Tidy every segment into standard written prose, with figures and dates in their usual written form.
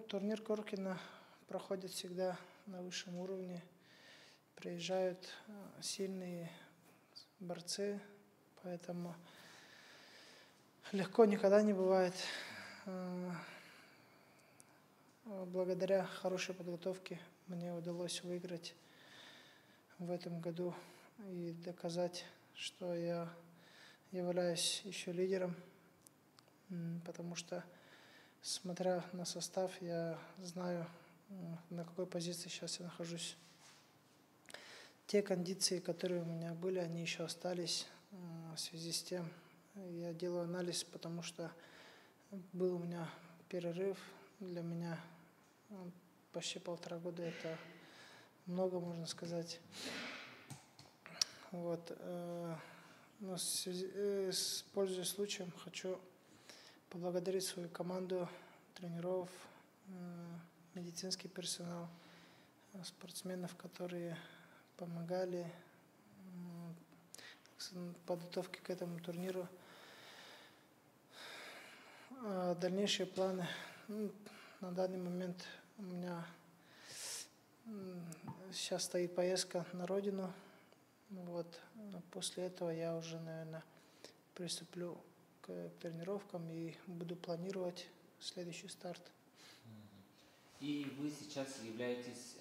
Турнир Коркина проходит всегда на высшем уровне. Приезжают сильные борцы, поэтому легко никогда не бывает. Благодаря хорошей подготовке мне удалось выиграть в этом году и доказать, что я являюсь еще лидером, потому что, смотря на состав, я знаю, на какой позиции сейчас я нахожусь. Те кондиции, которые у меня были, они еще остались. В связи с тем я делаю анализ, потому что был у меня перерыв. Для меня почти 1,5 года это много, можно сказать. Вот. Но пользуясь случаем, хочу поблагодарить свою команду, тренеров, медицинский персонал, спортсменов, которые помогали в подготовке к этому турниру. Дальнейшие планы. На данный момент у меня сейчас стоит поездка на родину. Вот. После этого я уже, наверное, приступлю к тренировкам и буду планировать следующий старт. И вы сейчас являетесь,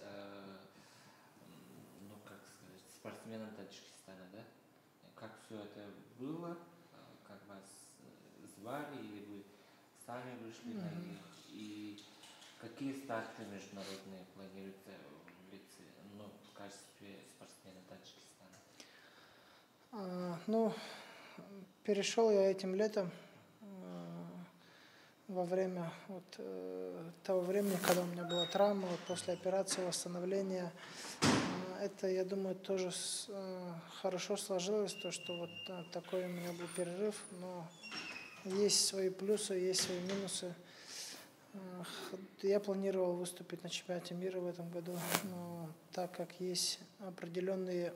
спортсменом Таджикистана, да? Как все это было? Как вас звали или вы сами вышли на них? И какие старты международные планируете в качестве спортсмена Таджикистана? Перешел я этим летом во время того времени, когда у меня была травма, после операции, восстановления. Это, я думаю, тоже хорошо сложилось, то, что такой у меня был перерыв, но есть свои плюсы, есть свои минусы. Я планировал выступить на чемпионате мира в этом году, но так как есть определенные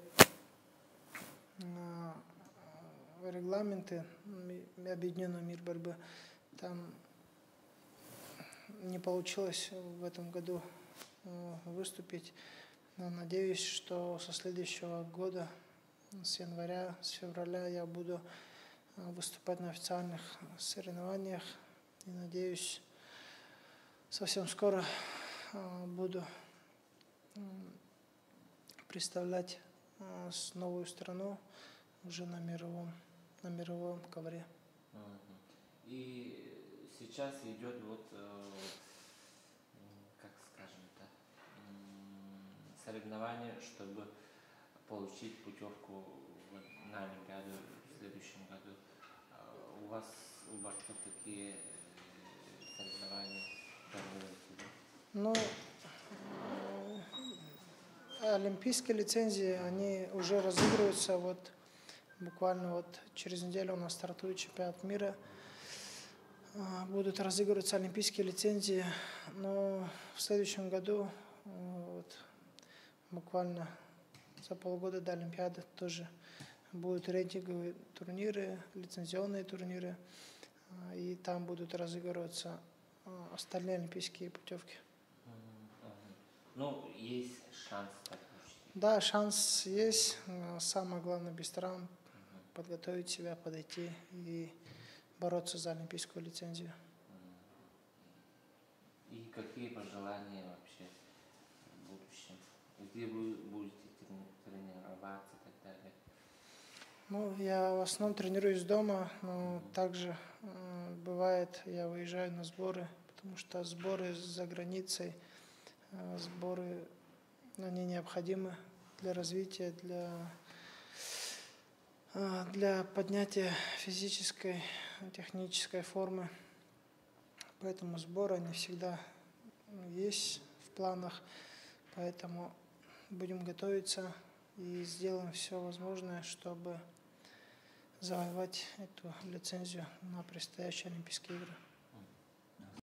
регламенты Объединенного мира борьбы, там не получилось в этом году выступить. Но надеюсь, что со следующего года, с февраля я буду выступать на официальных соревнованиях. И надеюсь, совсем скоро буду представлять новую страну уже на мировом ковре. И сейчас идет соревнование, чтобы получить путевку на Олимпиаду в следующем году. У вас у борцов такие соревнования планируются? Олимпийские лицензии, они уже разыгрываются. Буквально через неделю у нас стартует чемпионат мира. Будут разыгрываться олимпийские лицензии. Но в следующем году, буквально за полгода до Олимпиады, тоже будут рейтинговые турниры, лицензионные турниры. И там будут разыгрываться остальные олимпийские путевки. Есть шанс так получить? Да, шанс есть. Самое главное, без травм подготовить себя, подойти и бороться за олимпийскую лицензию. И какие пожелания вообще в будущем? Где вы будете тренироваться и так далее? Я в основном тренируюсь дома, но также бывает, я выезжаю на сборы, потому что сборы за границей, они необходимы для развития, для поднятия физической, технической формы. Поэтому сборы не всегда есть в планах. Поэтому будем готовиться и сделаем все возможное, чтобы завоевать эту лицензию на предстоящие Олимпийские игры.